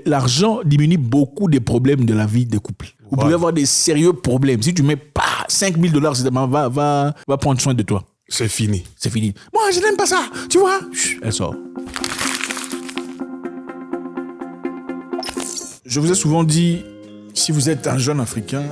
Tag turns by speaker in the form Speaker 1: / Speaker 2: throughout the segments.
Speaker 1: L'argent diminue beaucoup des problèmes de la vie des couples. Vous pouvez avoir des sérieux problèmes. Si tu mets pas $5,000, va prendre soin de toi.
Speaker 2: C'est fini.
Speaker 1: C'est fini. Moi, je n'aime pas ça. Tu vois? Chut, elle sort. Je vous ai souvent dit, si vous êtes un jeune Africain,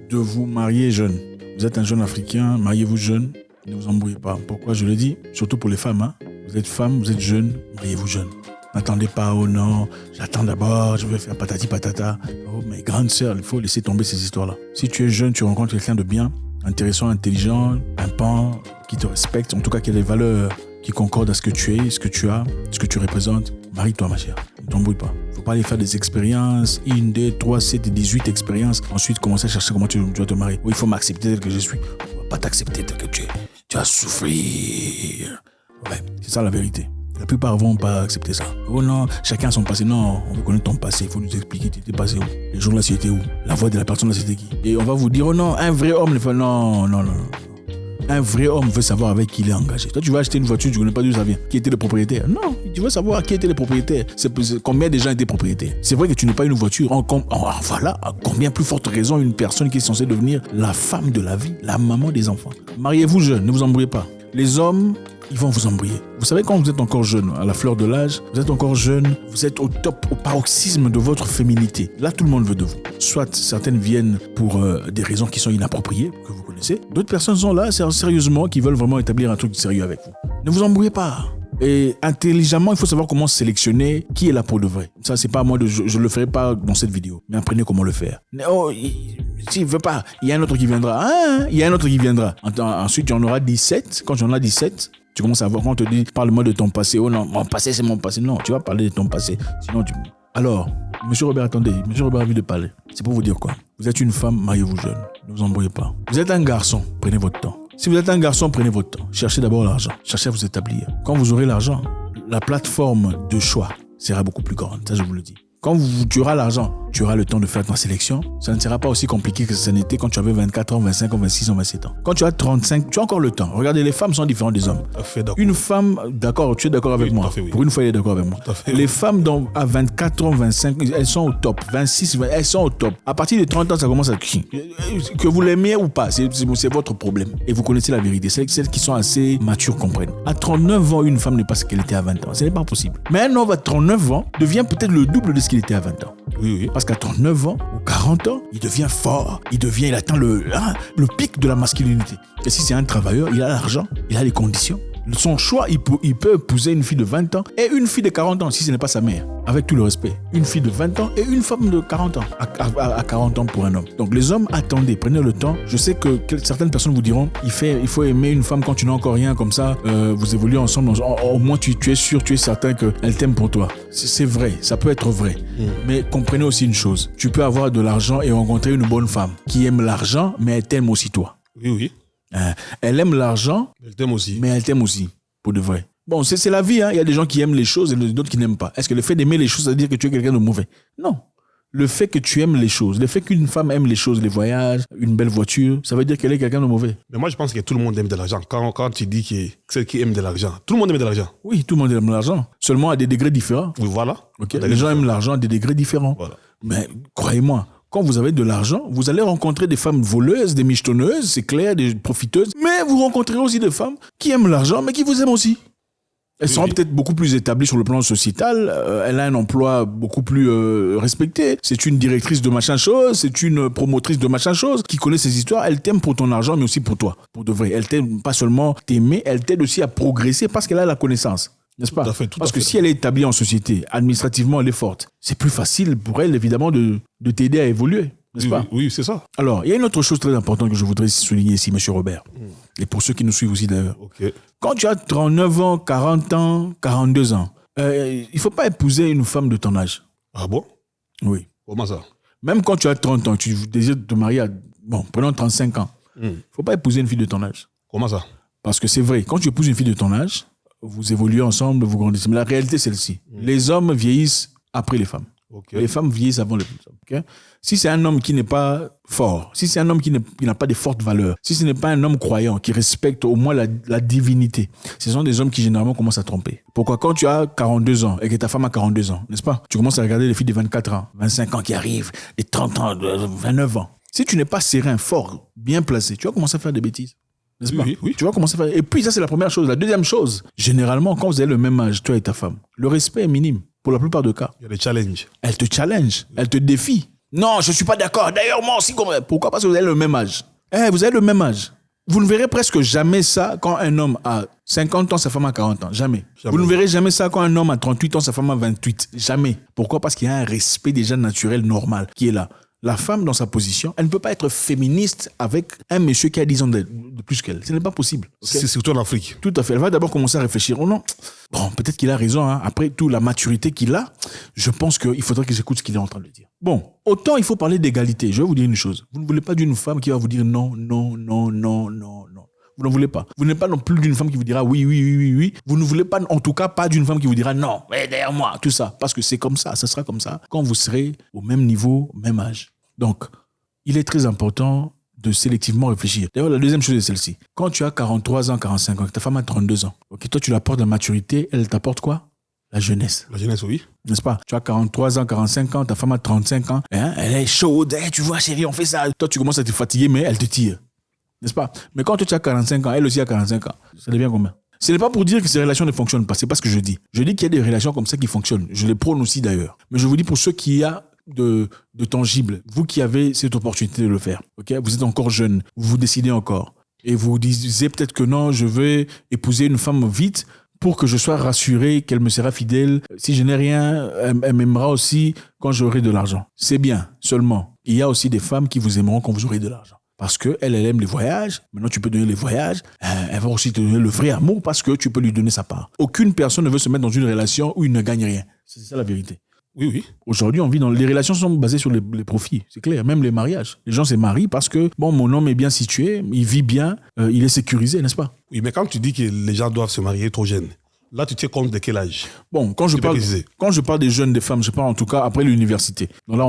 Speaker 1: de vous marier jeune. Vous êtes un jeune Africain, mariez-vous jeune. Ne vous embrouillez pas. Pourquoi je le dis? Surtout pour les femmes. Hein? Vous êtes femme, vous êtes jeune, mariez-vous jeune. N'attendez pas, oh non, j'attends d'abord, je vais faire patati patata. Oh, mes grandes sœurs, il faut laisser tomber ces histoires-là. Si tu es jeune, tu rencontres quelqu'un de bien, intéressant, intelligent, pimpant, qui te respecte, en tout cas qui a des valeurs qui concordent à ce que tu es, ce que tu as, ce que tu représentes. Marie-toi, ma chère. Ne t'embrouille pas. Il ne faut pas aller faire des expériences, 1, 2, 3, 7, 18 expériences. Ensuite, commencer à chercher comment tu dois te marier. Oui, il faut m'accepter tel que je suis. On ne va pas t'accepter tel que tu es. Tu vas souffrir. Ouais, c'est ça la vérité. La plupart vont pas accepter ça. Oh non, chacun a son passé. Non, on veut connaître ton passé. Il faut nous expliquer, tu étais passé où? Les jours là, tu étais où? La voix de la personne là, c'était qui? Et on va vous dire, oh non, un vrai homme, non. Un vrai homme veut savoir avec qui il est engagé. Toi, tu vas acheter une voiture, tu ne connais pas d'où ça vient. Qui était le propriétaire? Non, tu veux savoir qui était le propriétaire. Combien de gens étaient propriétaires. C'est vrai que tu n'as pas une voiture. Voilà, à combien plus forte raison une personne qui est censée devenir la femme de la vie, la maman des enfants. Mariez-vous jeune, ne vous embrouillez pas. Les hommes, ils vont vous embrouiller. Vous savez, quand vous êtes encore jeune, à la fleur de l'âge, vous êtes encore jeune, vous êtes au top, au paroxysme de votre féminité. Là, tout le monde veut de vous. Soit certaines viennent pour des raisons qui sont inappropriées, que vous connaissez. D'autres personnes sont là, sérieusement, qui veulent vraiment établir un truc sérieux avec vous. Ne vous embrouillez pas. Et intelligemment, il faut savoir comment sélectionner qui est là pour de vrai. Ça, c'est pas moi, je le ferai pas dans cette vidéo. Mais apprenez comment le faire. Oh, s'il veut pas, il y a un autre qui viendra. Il y a un autre qui viendra. Ensuite, il y en aura 17. Quand j'en ai 17, tu commences à voir, quand on te dit, parle-moi de ton passé. Oh non, mon passé, c'est mon passé. Non, tu vas parler de ton passé. Sinon, Alors, monsieur Robert, attendez. Monsieur Robert a envie de parler. C'est pour vous dire quoi? Vous êtes une femme, mariez-vous jeune. Ne vous embrouillez pas. Vous êtes un garçon, prenez votre temps. Si vous êtes un garçon, prenez votre temps. Cherchez d'abord l'argent. Cherchez à vous établir. Quand vous aurez l'argent, la plateforme de choix sera beaucoup plus grande. Ça, je vous le dis. Quand tu auras l'argent, tu auras le temps de faire ta sélection. Ça ne sera pas aussi compliqué que ça n'était quand tu avais 24 ans, 25 ans, 26 ans, 27 ans. Quand tu as 35, tu as encore le temps. Regardez, les femmes sont différentes des hommes. Une femme, d'accord, tu es d'accord avec moi.
Speaker 2: Oui.
Speaker 1: Pour une fois, il est d'accord avec moi. Les femmes à 24 ans, 25, elles sont au top. 26, elles sont au top. À partir de 30 ans, ça commence à... Que vous l'aimiez ou pas, c'est votre problème. Et vous connaissez la vérité. Celles qui sont assez matures comprennent. À 39 ans, une femme n'est pas ce qu'elle était à 20 ans. Ce n'est pas possible. Mais un homme à 39 ans devient peut-être le double de ce qu'il était à 20 ans.
Speaker 2: Oui.
Speaker 1: Parce qu'à 39 ans ou 40 ans, il devient fort. Il atteint le pic de la masculinité. Et si c'est un travailleur, il a l'argent, il a les conditions. Son choix, il peut épouser une fille de 20 ans et une fille de 40 ans, si ce n'est pas sa mère. Avec tout le respect. Une fille de 20 ans et une femme de 40 ans. À 40 ans pour un homme. Donc les hommes, attendez, prenez le temps. Je sais que certaines personnes vous diront, il faut aimer une femme quand tu n'as encore rien, comme ça, vous évoluez ensemble. Au moins, tu es sûr, tu es certain qu'elle t'aime pour toi. C'est vrai, ça peut être vrai. Mais comprenez aussi une chose. Tu peux avoir de l'argent et rencontrer une bonne femme qui aime l'argent, mais elle t'aime aussi toi.
Speaker 2: Oui.
Speaker 1: Elle aime l'argent,
Speaker 2: Elle t'aime aussi.
Speaker 1: mais elle t'aime aussi, pour de vrai. Bon, c'est la vie, hein. Il y a des gens qui aiment les choses et d'autres qui n'aiment pas. Est-ce que le fait d'aimer les choses, ça veut dire que tu es quelqu'un de mauvais? Non. Le fait que tu aimes les choses, le fait qu'une femme aime les choses, les voyages, une belle voiture, ça veut dire qu'elle est quelqu'un de mauvais.
Speaker 2: Mais moi, je pense que tout le monde aime de l'argent. Quand tu dis que celle qui aime de l'argent, tout le monde aime de l'argent.
Speaker 1: Oui, tout le monde aime l'argent, seulement à des degrés différents.
Speaker 2: Oui, voilà.
Speaker 1: Okay. Les gens aiment l'argent à des degrés différents.
Speaker 2: Voilà.
Speaker 1: Mais croyez-moi, quand vous avez de l'argent, vous allez rencontrer des femmes voleuses, des michetonneuses, c'est clair, des profiteuses. Mais vous rencontrerez aussi des femmes qui aiment l'argent, mais qui vous aiment aussi. Elles seront peut-être beaucoup plus établies sur le plan sociétal. Elle a un emploi beaucoup plus respecté. C'est une directrice de machin chose, c'est une promotrice de machin chose qui connaît ses histoires. Elle t'aime pour ton argent, mais aussi pour toi, pour de vrai. Elle t'aime pas seulement t'aimer, elle t'aide aussi à progresser parce qu'elle a la connaissance. N'est-ce pas? Parce que si elle est établie en société, administrativement, elle est forte. C'est plus facile pour elle, évidemment, de t'aider à évoluer. N'est-ce pas?
Speaker 2: Oui, c'est ça.
Speaker 1: Alors, il y a une autre chose très importante que je voudrais souligner ici, monsieur Robert. Et pour ceux qui nous suivent aussi d'ailleurs.
Speaker 2: Okay.
Speaker 1: Quand tu as 39 ans, 40 ans, 42 ans, il ne faut pas épouser une femme de ton âge.
Speaker 2: Ah bon?
Speaker 1: Oui.
Speaker 2: Comment ça?
Speaker 1: Même quand tu as 30 ans, tu désires te marier à, prenons 35 ans. Il ne faut pas épouser une fille de ton âge.
Speaker 2: Comment ça?
Speaker 1: Parce que c'est vrai, quand tu épouses une fille de ton âge, vous évoluez ensemble, vous grandissez. Mais la réalité, c'est celle-ci. Les hommes vieillissent après les femmes.
Speaker 2: Okay.
Speaker 1: Les femmes vieillissent avant les hommes. Okay? Si c'est un homme qui n'est pas fort, si c'est un homme qui n'a pas de fortes valeurs, si ce n'est pas un homme croyant qui respecte au moins la divinité, ce sont des hommes qui généralement commencent à tromper. Pourquoi? Quand tu as 42 ans et que ta femme a 42 ans, n'est-ce pas? Tu commences à regarder les filles de 24 ans, 25 ans qui arrivent, des 30 ans, de 29 ans. Si tu n'es pas serein, fort, bien placé, tu vas commencer à faire des bêtises. N'est-ce pas?
Speaker 2: Oui.
Speaker 1: Tu vas commencer à faire... Et puis ça, c'est la première chose. La deuxième chose, généralement, quand vous avez le même âge, toi et ta femme, le respect est minime. Pour la plupart des cas.
Speaker 2: Il y a des challenges.
Speaker 1: Elle te challenge, elle te défie. Non, je ne suis pas d'accord. D'ailleurs, moi aussi. Pourquoi? Parce que vous avez le même âge. Vous avez le même âge. Vous ne verrez presque jamais ça quand un homme a 50 ans, sa femme a 40 ans. Jamais. Vous ne verrez jamais ça quand un homme a 38 ans, sa femme a 28. Jamais. Pourquoi? Parce qu'il y a un respect déjà naturel, normal, qui est là. La femme, dans sa position, elle ne peut pas être féministe avec un monsieur qui a 10 ans de plus qu'elle. Ce n'est pas possible. Okay?
Speaker 2: C'est surtout en Afrique.
Speaker 1: Tout à fait. Elle va d'abord commencer à réfléchir. Oh non, bon, peut-être qu'il a raison. Hein. Après tout, la maturité qu'il a, je pense qu'il faudrait que j'écoute ce qu'il est en train de dire. Bon, autant il faut parler d'égalité. Je vais vous dire une chose. Vous ne voulez pas d'une femme qui va vous dire non, non, non, non, non, non. Vous n'en voulez pas. Vous n'êtes pas non plus d'une femme qui vous dira oui, oui, oui, oui, oui. Vous ne voulez pas, en tout cas, pas d'une femme qui vous dira non, mais derrière moi, tout ça. Parce que c'est comme ça, ça sera comme ça quand vous serez au même niveau, au même âge. Donc, il est très important de sélectivement réfléchir. D'ailleurs, la deuxième chose est celle-ci. Quand tu as 43 ans, 45 ans, que ta femme a 32 ans, okay, toi, tu l'apportes la maturité, elle t'apporte quoi? La jeunesse.
Speaker 2: La jeunesse, oui.
Speaker 1: N'est-ce pas? Tu as 43 ans, 45 ans, ta femme a 35 ans, hein, elle est chaude, tu vois, chérie, on fait ça. Toi, tu commences à te fatiguer, mais elle te tire. N'est-ce pas? Mais quand toi, tu as 45 ans, elle aussi a 45 ans, ça devient combien? Ce n'est pas pour dire que ces relations ne fonctionnent pas, c'est pas ce que je dis. Je dis qu'il y a des relations comme ça qui fonctionnent. Je les prône aussi d'ailleurs. Mais je vous dis pour ceux qui ont de tangible, vous qui avez cette opportunité de le faire, okay? Vous êtes encore jeune, vous décidez encore, et vous disiez peut-être que non, je vais épouser une femme vite pour que je sois rassuré qu'elle me sera fidèle. Si je n'ai rien, elle m'aimera aussi quand j'aurai de l'argent. C'est bien, seulement, il y a aussi des femmes qui vous aimeront quand vous aurez de l'argent. Parce qu'elle aime les voyages. Maintenant, tu peux donner les voyages. Elle va aussi te donner le vrai amour parce que tu peux lui donner sa part. Aucune personne ne veut se mettre dans une relation où il ne gagne rien. C'est ça la vérité.
Speaker 2: Oui, oui.
Speaker 1: Aujourd'hui, on vit dans... Les relations sont basées sur les profits, c'est clair. Même les mariages. Les gens se marient parce que, bon, mon homme est bien situé, il vit bien, il est sécurisé, n'est-ce pas?
Speaker 2: Oui, mais quand tu dis que les gens doivent se marier trop jeunes, là, tu tiens compte de quel âge?
Speaker 1: Bon, quand je parle des jeunes, des femmes, je parle en tout cas après l'université. Donc là,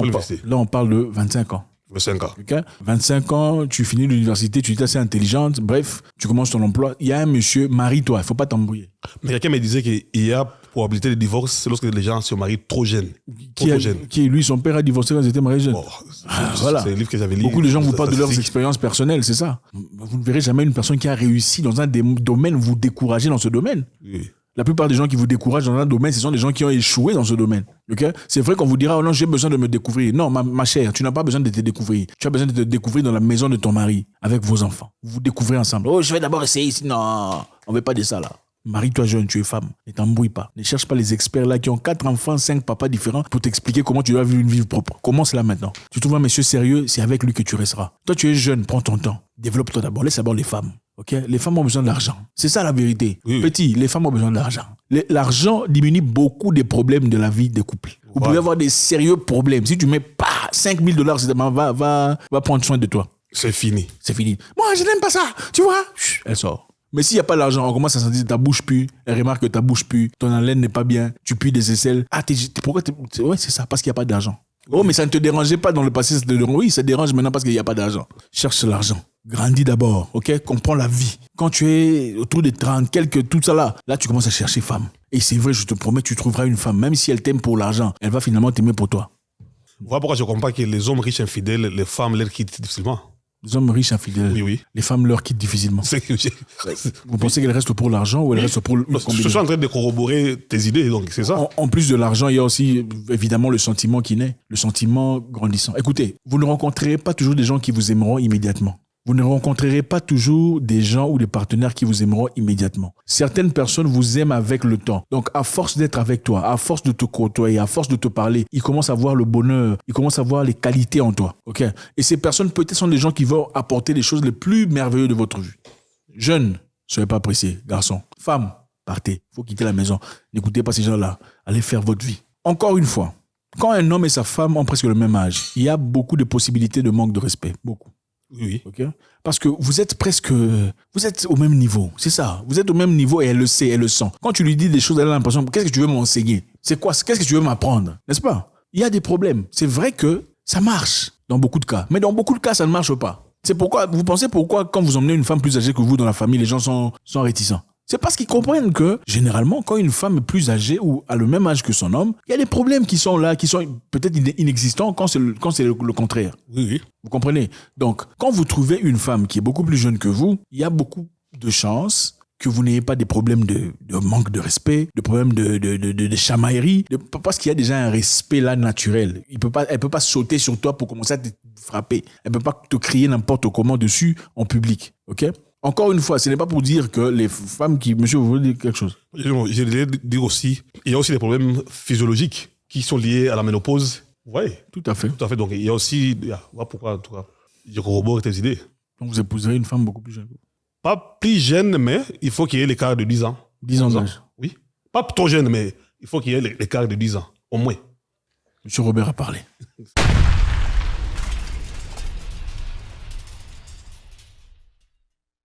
Speaker 1: on parle de 25 ans.
Speaker 2: 25 ans.
Speaker 1: Okay? 25 ans, tu finis l'université, tu es assez intelligente, bref, tu commences ton emploi. Il y a un monsieur, marie-toi, il ne faut pas t'embrouiller. Mais
Speaker 2: quelqu'un me disait qu'il y a probabilité de divorce lorsque les gens se marient trop jeunes.
Speaker 1: Qui lui, son père a divorcé quand ils étaient mariés jeunes. Voilà.
Speaker 2: C'est un livre que j'avais lu.
Speaker 1: Beaucoup de gens vous parlent de leurs expériences personnelles, c'est ça. Vous ne verrez jamais une personne qui a réussi dans un domaine, vous décourager dans ce domaine. Oui. La plupart des gens qui vous découragent dans un domaine, ce sont des gens qui ont échoué dans ce domaine. Okay? C'est vrai qu'on vous dira, oh non, j'ai besoin de me découvrir. Non, ma chère, tu n'as pas besoin de te découvrir. Tu as besoin de te découvrir dans la maison de ton mari, avec vos enfants. Vous vous découvrez ensemble. Oh, je vais d'abord essayer ici. Non, on ne veut pas de ça là. Marie-toi jeune, tu es femme. Ne t'embrouille pas. Ne cherche pas les experts là qui ont 4 enfants, 5 papas différents pour t'expliquer comment tu dois vivre une vie propre. Commence là maintenant. Tu trouves un monsieur sérieux, c'est avec lui que tu resteras. Toi, tu es jeune, prends ton temps. Développe-toi d'abord. Laisse d'abord les femmes. Okay? Les femmes ont besoin d'argent. C'est ça la vérité. Oui. Petit, les femmes ont besoin d'argent. L'argent diminue beaucoup des problèmes de la vie des couples. Vous pouvez avoir des sérieux problèmes. Si tu mets pas $5,000, va prendre soin de toi.
Speaker 2: C'est fini.
Speaker 1: C'est fini. Moi, je n'aime pas ça. Tu vois? Elle sort. Mais s'il n'y a pas d'argent, on commence à sentir ta bouche pue. Elle remarque que ta bouche pue. Ton haleine n'est pas bien. Tu pues des aisselles. Ah, pourquoi ouais, c'est ça, parce qu'il n'y a pas d'argent. Oh, mais ça ne te dérangeait pas dans le passé. Oui, ça dérange maintenant parce qu'il n'y a pas d'argent. Cherche l'argent. Grandis d'abord, ok? Comprends la vie. Quand tu es autour des 30, tout ça là tu commences à chercher femme. Et c'est vrai, je te promets, tu trouveras une femme. Même si elle t'aime pour l'argent, elle va finalement t'aimer pour toi.
Speaker 2: Voilà pourquoi je comprends que les hommes riches infidèles, les femmes les quittent difficilement.
Speaker 1: Les hommes riches infidèles,
Speaker 2: oui.
Speaker 1: Les femmes leur quittent difficilement. Vous pensez qu'elles restent pour l'argent ou elles restent pour une combinaison?
Speaker 2: Je suis en train de corroborer tes idées, donc c'est ça.
Speaker 1: En plus de l'argent, il y a aussi évidemment le sentiment qui naît, le sentiment grandissant. Écoutez, vous ne rencontrerez pas toujours des gens qui vous aimeront immédiatement. Vous ne rencontrerez pas toujours des gens ou des partenaires qui vous aimeront immédiatement. Certaines personnes vous aiment avec le temps. Donc, à force d'être avec toi, à force de te côtoyer, à force de te parler, ils commencent à voir le bonheur, ils commencent à voir les qualités en toi. Okay? Et ces personnes, peut-être, sont des gens qui vont apporter les choses les plus merveilleuses de votre vie. Jeunes, soyez pas pressés. Garçons, femmes, partez. Il faut quitter la maison. N'écoutez pas ces gens-là. Allez faire votre vie. Encore une fois, quand un homme et sa femme ont presque le même âge, il y a beaucoup de possibilités de manque de respect. Beaucoup.
Speaker 2: Oui.
Speaker 1: Okay? Parce que vous êtes au même niveau. C'est ça. Vous êtes au même niveau et elle le sait, elle le sent. Quand tu lui dis des choses, elle a l'impression, qu'est-ce que tu veux m'enseigner? C'est quoi? Qu'est-ce que tu veux m'apprendre? N'est-ce pas? il y a des problèmes. C'est vrai que ça marche dans beaucoup de cas. Mais dans beaucoup de cas, ça ne marche pas. C'est pourquoi, vous pensez pourquoi quand vous emmenez une femme plus âgée que vous dans la famille, les gens sont réticents? C'est parce qu'ils comprennent que, généralement, quand une femme est plus âgée ou a le même âge que son homme, il y a des problèmes qui sont là, qui sont peut-être inexistants quand c'est le contraire.
Speaker 2: Oui.
Speaker 1: Vous comprenez? Donc, quand vous trouvez une femme qui est beaucoup plus jeune que vous, il y a beaucoup de chances que vous n'ayez pas des problèmes de manque de respect, de problèmes de chamaillerie, parce qu'il y a déjà un respect là naturel. Elle peut pas sauter sur toi pour commencer à te frapper. Elle peut pas te crier n'importe comment dessus en public. Ok? Encore une fois, ce n'est pas pour dire que les femmes qui... Monsieur, vous voulez dire quelque chose?
Speaker 2: Je voulais dire aussi, il y a aussi des problèmes physiologiques qui sont liés à la ménopause. Oui.
Speaker 1: Tout à fait.
Speaker 2: Tout à fait. Donc, il y a aussi... Voilà pourquoi, en tout cas, je corrobore tes idées.
Speaker 1: Donc, vous épouserez une femme beaucoup plus jeune.
Speaker 2: Pas plus jeune, mais il faut qu'il y ait l'écart de 10 ans.
Speaker 1: 10 ans d'âge.
Speaker 2: Oui. Pas trop jeune, mais il faut qu'il y ait l'écart de 10 ans, au moins.
Speaker 1: Monsieur Robert a parlé.